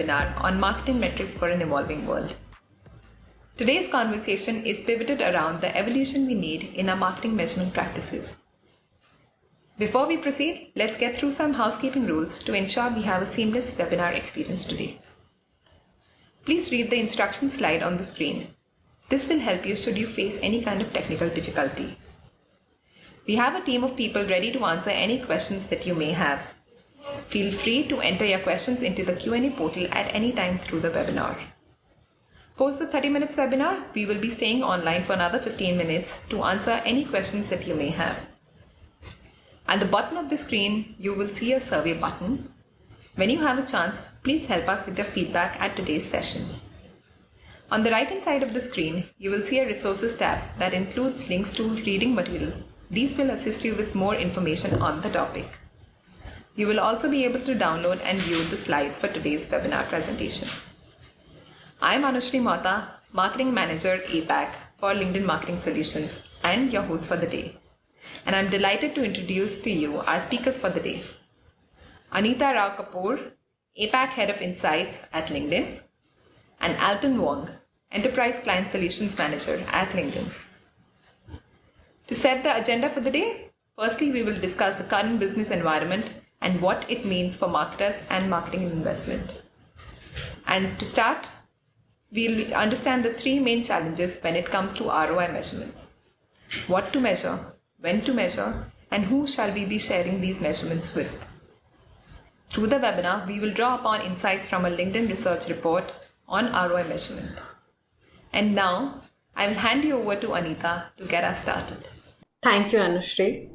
webinar on marketing metrics for an evolving world. Today's conversation is pivoted around the evolution we need in our marketing measurement practices. Before we proceed, let's get through some housekeeping rules to ensure we have a seamless webinar experience today. Please read the instruction slide on the screen. This will help you should you face any kind of technical difficulty. We have a team of people ready to answer any questions that you may have. Feel free to enter your questions into the Q&A portal at any time through the webinar. Post the 30 minutes webinar, we will be staying online for another 15 minutes to answer any questions that you may have. At the bottom of the screen, you will see a survey button. When you have a chance, please help us with your feedback at today's session. On the right hand side of the screen, you will see a resources tab that includes links to reading material. These will assist you with more information on the topic. You will also be able to download and view the slides for today's webinar presentation. I am Anushri Mehta, Marketing Manager APAC for LinkedIn Marketing Solutions and your host for the day. And I'm delighted to introduce to you our speakers for the day. Anita Rao Kapoor, APAC Head of Insights at LinkedIn, and Alton Wong, Enterprise Client Solutions Manager at LinkedIn. To set the agenda for the day, firstly, we will discuss the current business environment and what it means for marketers and marketing investment. And to start, we'll understand the three main challenges when it comes to ROI measurements. What to measure, when to measure, and who shall we be sharing these measurements with. Through the webinar, we will draw upon insights from a LinkedIn research report on ROI measurement. And now, I will hand you over to Anita to get us started. Thank you, Anushri.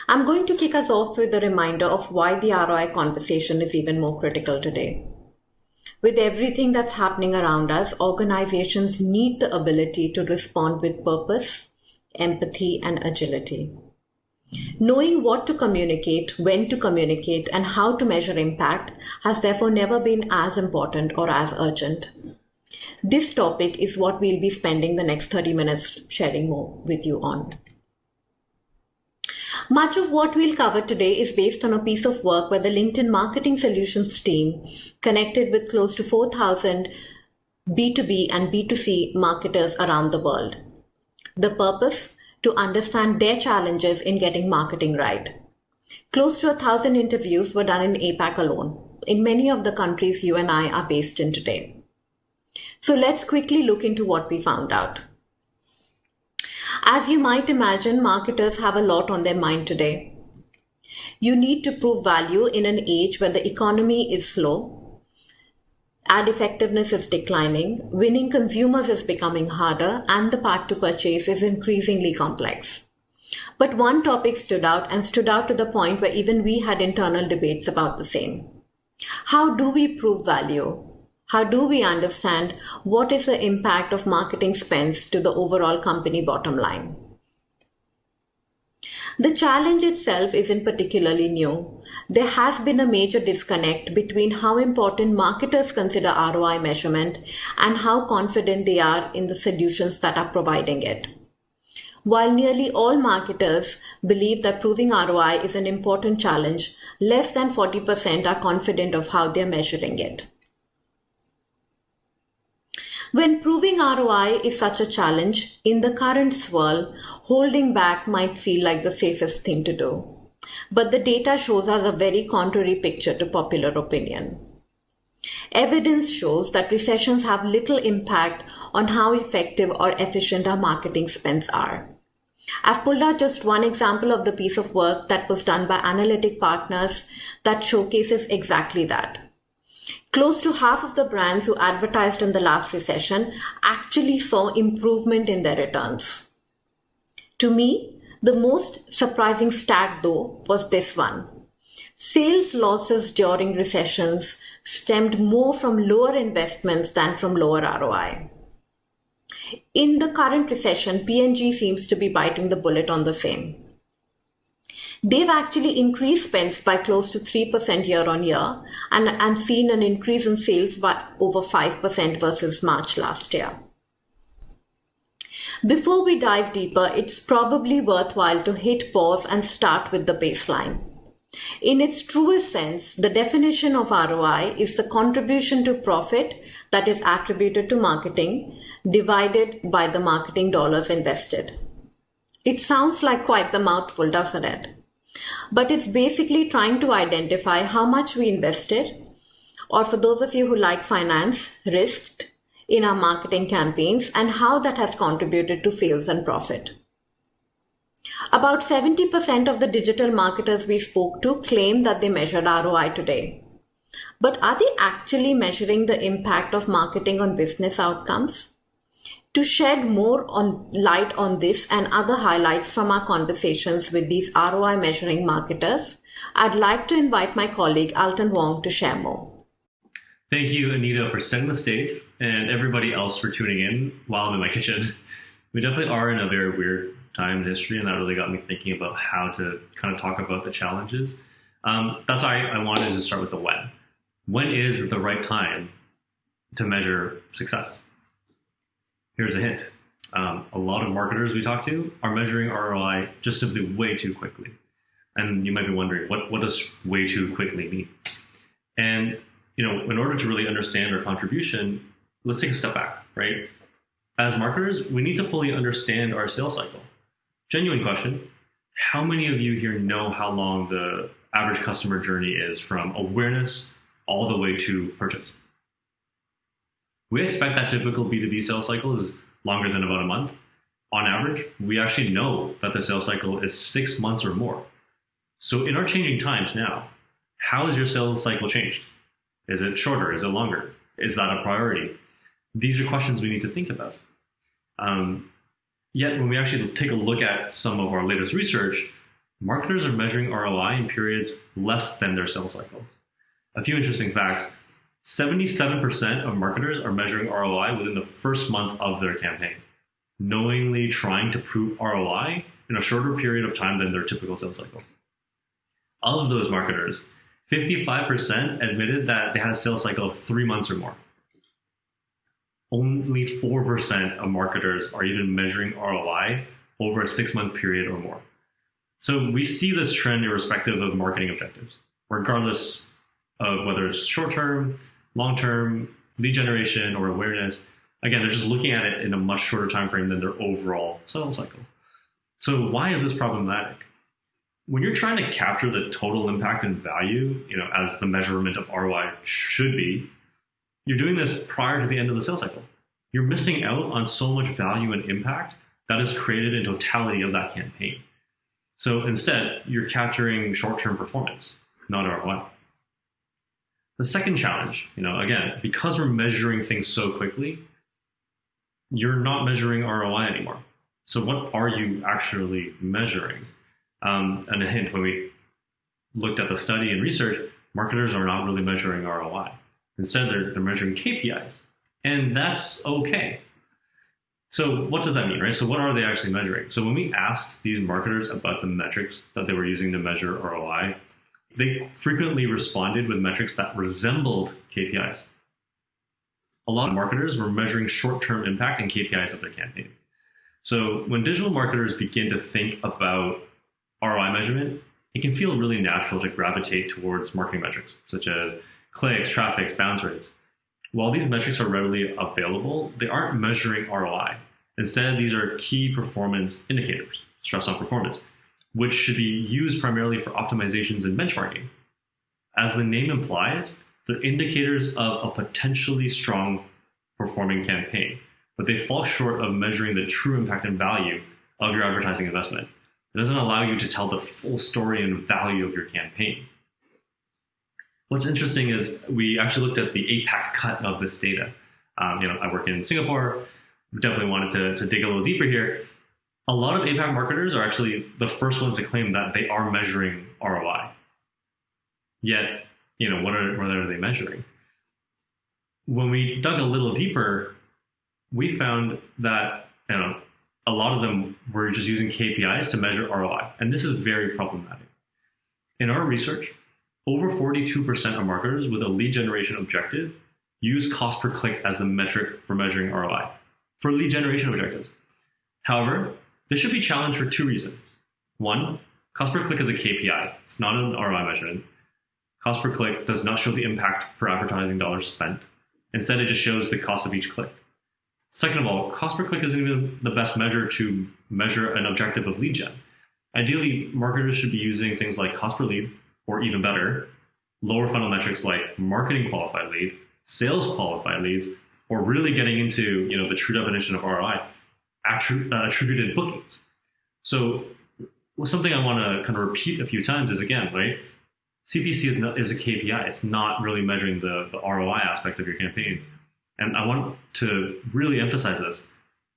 I'm going to kick us off with a reminder of why the ROI conversation is even more critical today. With everything that's happening around us, organizations need the ability to respond with purpose, empathy, and agility. Knowing what to communicate, when to communicate, and how to measure impact has therefore never been as important or as urgent. This topic is what we'll be spending the next 30 minutes sharing more with you on. Much of what we'll cover today is based on a piece of work where the LinkedIn Marketing Solutions team connected with close to 4,000 B2B and B2C marketers around the world. The purpose? To understand their challenges in getting marketing right. Close to 1,000 interviews were done in APAC alone, in many of the countries you and I are based in today. So let's quickly look into what we found out. As you might imagine, marketers have a lot on their mind today. You need to prove value in an age where the economy is slow, ad effectiveness is declining, winning consumers is becoming harder, and the path to purchase is increasingly complex. But one topic stood out to the point where even we had internal debates about the same. How do we prove value? How do we understand what is the impact of marketing spends to the overall company bottom line? The challenge itself isn't particularly new. There has been a major disconnect between how important marketers consider ROI measurement and how confident they are in the solutions that are providing it. While nearly all marketers believe that proving ROI is an important challenge, less than 40% are confident of how they're measuring it. When proving ROI is such a challenge, in the current swirl, holding back might feel like the safest thing to do. But the data shows us a very contrary picture to popular opinion. Evidence shows that recessions have little impact on how effective or efficient our marketing spends are. I've pulled out just one example of the piece of work that was done by analytic partners that showcases exactly that. Close to half of the brands who advertised in the last recession actually saw improvement in their returns. To me, the most surprising stat, though, was this one. Sales losses during recessions stemmed more from lower investments than from lower ROI. In the current recession, P&G seems to be biting the bullet on the same. They've actually increased spends by close to 3% year on year and seen an increase in sales by over 5% versus March last year. Before we dive deeper, it's probably worthwhile to hit pause and start with the baseline. In its truest sense, the definition of ROI is the contribution to profit that is attributed to marketing divided by the marketing dollars invested. It sounds like quite the mouthful, doesn't it? But it's basically trying to identify how much we invested, or for those of you who like finance, risked in our marketing campaigns and how that has contributed to sales and profit. About 70% of the digital marketers we spoke to claim that they measured ROI today. But are they actually measuring the impact of marketing on business outcomes? To shed more light on this and other highlights from our conversations with these ROI measuring marketers, I'd like to invite my colleague Alton Wong to share more. Thank you, Anita, for setting the stage, and everybody else for tuning in while I'm in my kitchen. We definitely are in a very weird time in history, and that really got me thinking about how to kind of talk about the challenges. That's why I wanted to start with the when. When is the right time to measure success? Here's a hint. A lot of marketers we talk to are measuring ROI just simply way too quickly. And you might be wondering, what does way too quickly mean? And in order to really understand our contribution, let's take a step back, right? As marketers, we need to fully understand our sales cycle. Genuine question, how many of you here know how long the average customer journey is from awareness all the way to purchase? We expect that typical B2B sales cycle is longer than about a month. On average, we actually know that the sales cycle is 6 months or more. So in our changing times now, how has your sales cycle changed? Is it shorter? Is it longer? Is that a priority? These are questions we need to think about. Yet when we actually take a look at some of our latest research, marketers are measuring ROI in periods less than their sales cycle. A few interesting facts. 77% of marketers are measuring ROI within the first month of their campaign, knowingly trying to prove ROI in a shorter period of time than their typical sales cycle. Of those marketers, 55% admitted that they had a sales cycle of 3 months or more. Only 4% of marketers are even measuring ROI over a 6-month period or more. So we see this trend irrespective of marketing objectives, regardless of whether it's short-term, long-term, lead generation, or awareness. Again, they're just looking at it in a much shorter time frame than their overall sales cycle. So why is this problematic? When you're trying to capture the total impact and value, as the measurement of ROI should be, you're doing this prior to the end of the sales cycle. You're missing out on so much value and impact that is created in totality of that campaign. So instead, you're capturing short-term performance, not ROI. The second challenge, again, because we're measuring things so quickly, you're not measuring ROI anymore. So what are you actually measuring? And a hint, when we looked at the study and research, marketers are not really measuring ROI. Instead, they're measuring KPIs, and that's okay. So what does that mean, right? So what are they actually measuring? So when we asked these marketers about the metrics that they were using to measure ROI, they frequently responded with metrics that resembled KPIs. A lot of marketers were measuring short-term impact and KPIs of their campaigns. So when digital marketers begin to think about ROI measurement, it can feel really natural to gravitate towards marketing metrics, such as clicks, traffic, bounce rates. While these metrics are readily available, they aren't measuring ROI. Instead, these are key performance indicators, stress on performance, which should be used primarily for optimizations and benchmarking. As the name implies, they're indicators of a potentially strong performing campaign, but they fall short of measuring the true impact and value of your advertising investment. It doesn't allow you to tell the full story and value of your campaign. What's interesting is we actually looked at the APAC cut of this data. I work in Singapore. We definitely wanted to dig a little deeper here. A lot of APAC marketers are actually the first ones to claim that they are measuring ROI. Yet, what are they measuring? When we dug a little deeper, we found that a lot of them were just using KPIs to measure ROI, and this is very problematic. In our research, over 42% of marketers with a lead generation objective use cost per click as the metric for measuring ROI for lead generation objectives. However, this should be challenged for two reasons. One, Cost per click is a KPI. It's not an ROI measurement. Cost per click does not show the impact per advertising dollars spent. Instead, it just shows the cost of each click. Second of all, cost per click isn't even the best measure to measure an objective of lead gen. Ideally, marketers should be using things like cost per lead, or even better, lower funnel metrics like marketing qualified lead, sales qualified leads, or really getting into the true definition of ROI, attributed bookings. So something I want to kind of repeat a few times is, again, right, CPC is a KPI. It's not really measuring the ROI aspect of your campaigns. And I want to really emphasize this.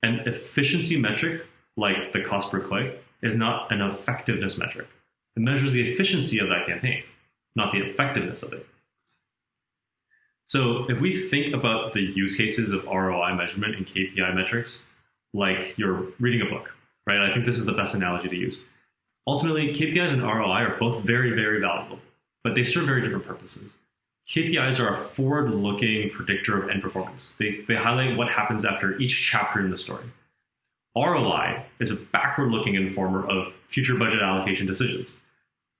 An efficiency metric, like the cost per click, is not an effectiveness metric. It measures the efficiency of that campaign, not the effectiveness of it. So if we think about the use cases of ROI measurement and KPI metrics, like you're reading a book, right? I think this is the best analogy to use. Ultimately, KPIs and ROI are both very, very valuable, but they serve very different purposes. KPIs are a forward-looking predictor of end performance. They highlight what happens after each chapter in the story. ROI is a backward-looking informer of future budget allocation decisions.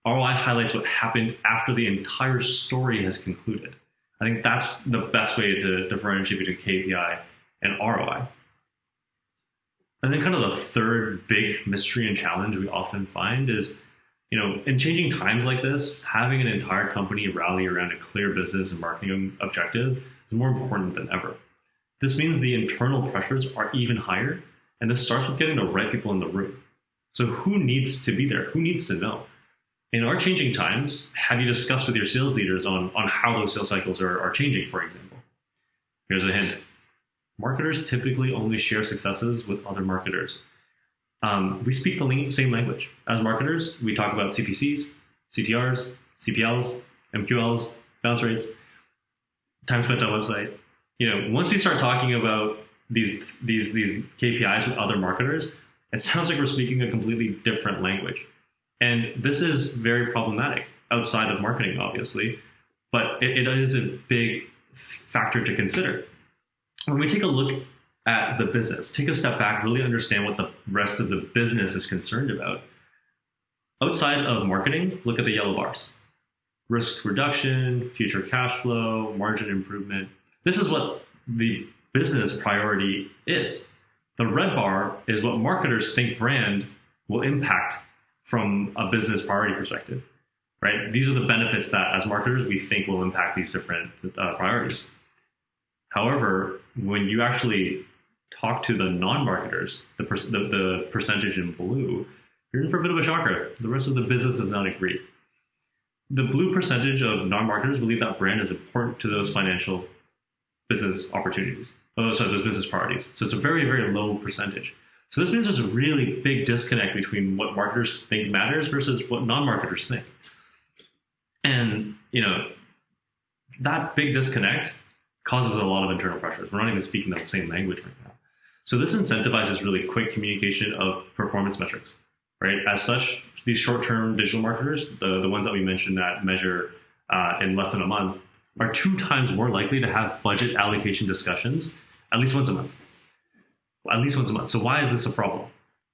ROI highlights what happened after the entire story has concluded. I think that's the best way to differentiate between KPI and ROI. And then kind of the third big mystery and challenge we often find is, in changing times like this, having an entire company rally around a clear business and marketing objective is more important than ever. This means the internal pressures are even higher, and this starts with getting the right people in the room. So who needs to be there? Who needs to know? In our changing times, have you discussed with your sales leaders on how those sales cycles are changing, for example? Here's a hint. Marketers typically only share successes with other marketers. We speak the same language. As marketers, we talk about CPCs, CTRs, CPLs, MQLs, bounce rates, time spent on website. Once we start talking about these KPIs with other marketers, it sounds like we're speaking a completely different language. And this is very problematic outside of marketing, obviously, but it is a big factor to consider. When we take a look at the business, take a step back, really understand what the rest of the business is concerned about. Outside of marketing, look at the yellow bars. Risk reduction, future cash flow, margin improvement. This is what the business priority is. The red bar is what marketers think brand will impact from a business priority perspective, right? These are the benefits that as marketers we think will impact these different priorities. However, when you actually talk to the non-marketers, the percentage in blue, you're in for a bit of a shocker. The rest of the business does not agree. The blue percentage of non-marketers believe that brand is important to those financial business opportunities. Those business priorities. So it's a very, very low percentage. So this means there's a really big disconnect between what marketers think matters versus what non-marketers think. And, that big disconnect causes a lot of internal pressures. We're not even speaking the same language right now. So this incentivizes really quick communication of performance metrics, right? As such, these short-term digital marketers, the ones that we mentioned that measure in less than a month, are 2 times more likely to have budget allocation discussions at least once a month. At least once a month. So why is this a problem?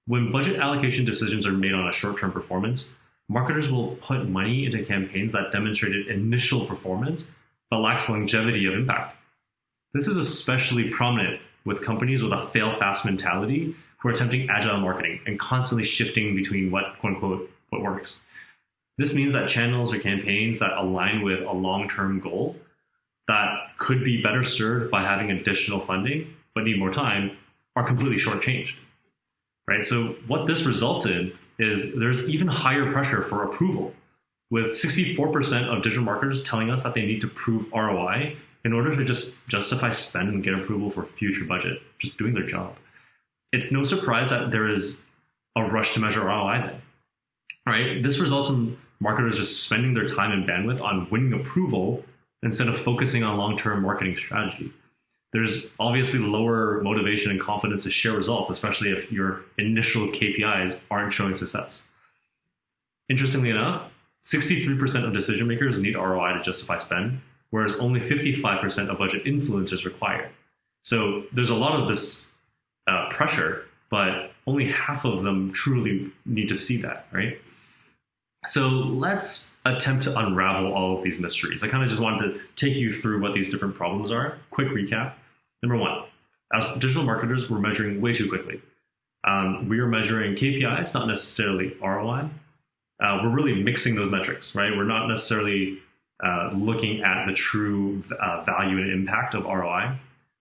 When budget allocation decisions are made on a short-term performance, marketers will put money into campaigns that demonstrated initial performance but lacks longevity of impact. This is especially prominent with companies with a fail-fast mentality who are attempting agile marketing and constantly shifting between what, quote-unquote, what works. This means that channels or campaigns that align with a long-term goal that could be better served by having additional funding but need more time are completely shortchanged, right? So what this results in is there's even higher pressure for approval, with 64% of digital marketers telling us that they need to prove ROI in order to just justify spend and get approval for future budget, just doing their job. It's no surprise that there is a rush to measure ROI then, right? This results in marketers just spending their time and bandwidth on winning approval instead of focusing on long-term marketing strategy. There's obviously lower motivation and confidence to share results, especially if your initial KPIs aren't showing success. Interestingly enough, 63% of decision makers need ROI to justify spend, whereas only 55% of budget influencers require. So there's a lot of this pressure, but only half of them truly need to see that, right? So let's attempt to unravel all of these mysteries. I kind of just wanted to take you through what these different problems are. Quick recap. Number one, as digital marketers, we're measuring way too quickly. We are measuring KPIs, not necessarily ROI. We're really mixing those metrics, right? We're not necessarily looking at the true value and impact of ROI.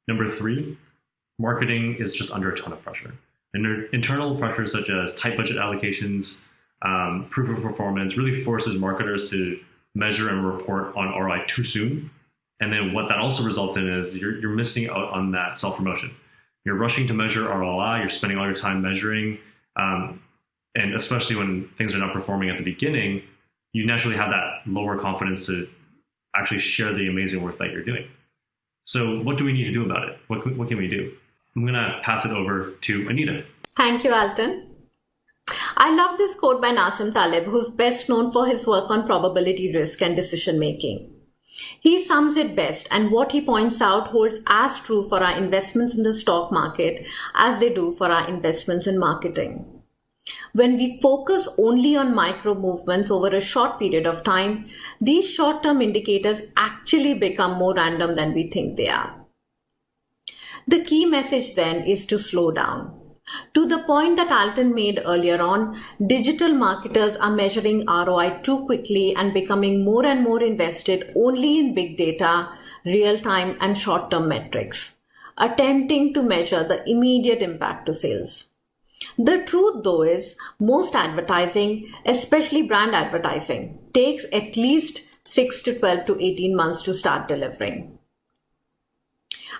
Number three, marketing is just under a ton of pressure. And internal pressures such as tight budget allocations, proof of performance really forces marketers to measure and report on ROI too soon. And then what that also results in is you're missing out on that self-promotion. You're rushing to measure ROI, you're spending all your time measuring, and especially when things are not performing at the beginning, you naturally have that lower confidence to actually share the amazing work that you're doing. So what do we need to do about it? What can we do? I'm going to pass it over to Anita. Thank you, Alton. I love this quote by Nassim Taleb, who's best known for his work on probability risk and decision making. He sums it best, and what he points out holds as true for our investments in the stock market as they do for our investments in marketing. When we focus only on micro movements over a short period of time, these short-term indicators actually become more random than we think they are. The key message then is to slow down. To the point that Alton made earlier on, digital marketers are measuring ROI too quickly and becoming more and more invested only in big data, real-time and short-term metrics, attempting to measure the immediate impact to sales. The truth though is most advertising, especially brand advertising, takes at least 6 to 12 to 18 months to start delivering.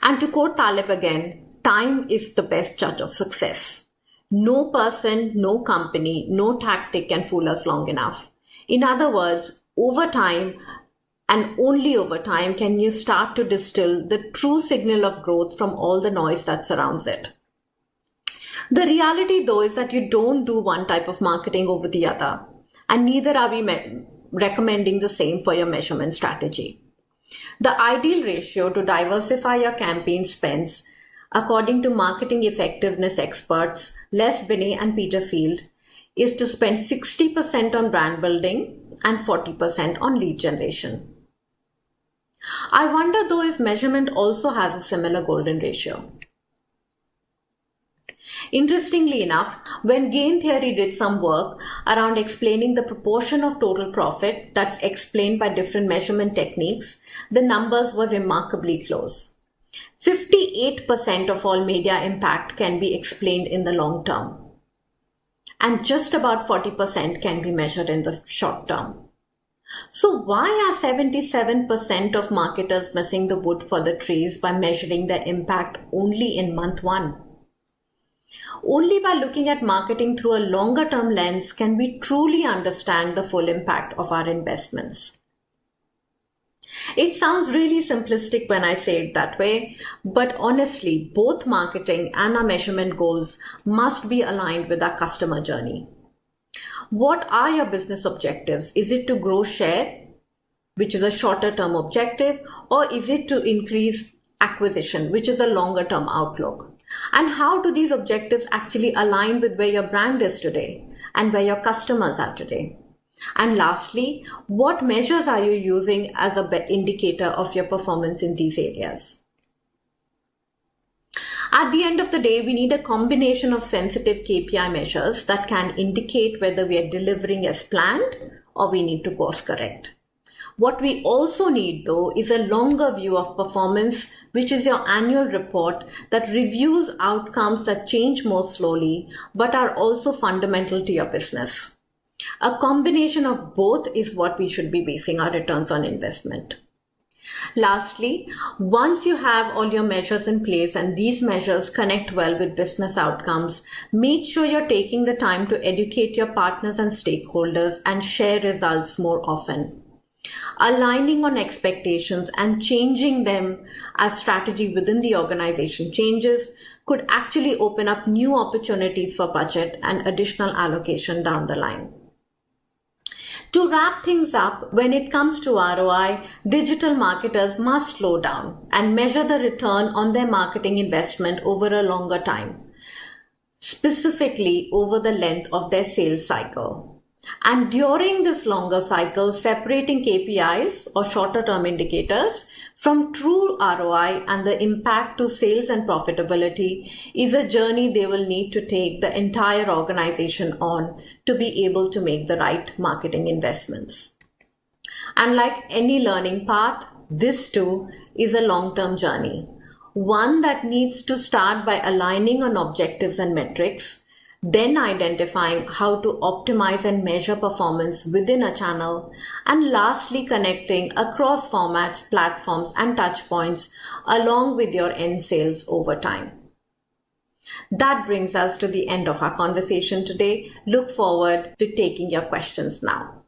And to quote Taleb again, time is the best judge of success. No person, no company, no tactic can fool us long enough. In other words, over time, and only over time, can you start to distill the true signal of growth from all the noise that surrounds it. The reality, though, is that you don't do one type of marketing over the other, and neither are we recommending the same for your measurement strategy. The ideal ratio to diversify your campaign spends, according to marketing effectiveness experts Les Binet and Peter Field, is to spend 60% on brand building and 40% on lead generation. I wonder, though, if measurement also has a similar golden ratio. Interestingly enough, when game theory did some work around explaining the proportion of total profit that's explained by different measurement techniques, the numbers were remarkably close. 58% of all media impact can be explained in the long term, and just about 40% can be measured in the short term. So why are 77% of marketers missing the wood for the trees by measuring their impact only in month one? Only by looking at marketing through a longer term lens can we truly understand the full impact of our investments. It sounds really simplistic when I say it that way, but honestly, both marketing and our measurement goals must be aligned with our customer journey. What are your business objectives? Is it to grow share, which is a shorter term objective, or is it to increase acquisition, which is a longer term outlook? And how do these objectives actually align with where your brand is today and where your customers are today? And lastly, what measures are you using as an indicator of your performance in these areas? At the end of the day, we need a combination of sensitive KPI measures that can indicate whether we are delivering as planned or we need to course correct. What we also need, though, is a longer view of performance, which is your annual report that reviews outcomes that change more slowly but are also fundamental to your business. A combination of both is what we should be basing our returns on investment. Lastly, once you have all your measures in place and these measures connect well with business outcomes, make sure you're taking the time to educate your partners and stakeholders and share results more often. Aligning on expectations and changing them as strategy within the organization changes could actually open up new opportunities for budget and additional allocation down the line. To wrap things up, when it comes to ROI, digital marketers must slow down and measure the return on their marketing investment over a longer time, specifically over the length of their sales cycle. And during this longer cycle, separating KPIs or shorter term indicators from true ROI and the impact to sales and profitability is a journey they will need to take the entire organization on to be able to make the right marketing investments. And like any learning path, this too is a long-term journey, one that needs to start by aligning on objectives and metrics, then identifying how to optimize and measure performance within a channel, and lastly connecting across formats, platforms, and touchpoints along with your end sales over time. That brings us to the end of our conversation today. Look forward to taking your questions now.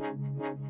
you.